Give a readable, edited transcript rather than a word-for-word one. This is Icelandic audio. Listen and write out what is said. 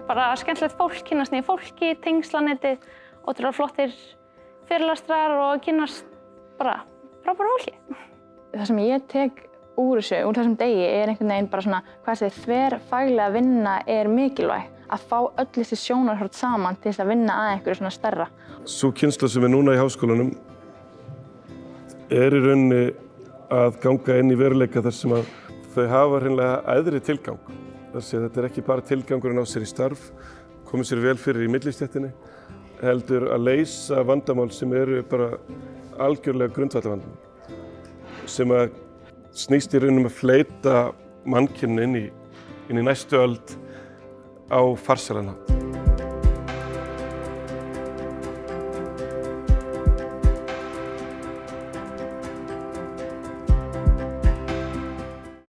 bara skemmtilegt fólk, kynnast nýju fólki, tengslanetið, ótrúlega flottir fyrirlestrar og kynnast bara frábæru fólki. Það sem ég tek úr þessum degi einhvern veginn bara svona hvað þessi þverfaglega vinna mikilvæg. Að fá öll þessi sjónarhorn saman til þess að vinna að einhverju svona stærra. Sú kynslóð sem núna í háskólanum í rauninni að ganga inn í veruleika þar sem að þau hafa hreinlega æðri tilgang. Þetta ekki bara tilgangurinn á sér í starf, komið sér vel fyrir í millistéttinni, heldur að leysa vandamál sem bara algjörlega grundvallarvandamál. Sem að snýst í rauninni að fleyta mannkyninu inn í næstu öld á farsælan hátt.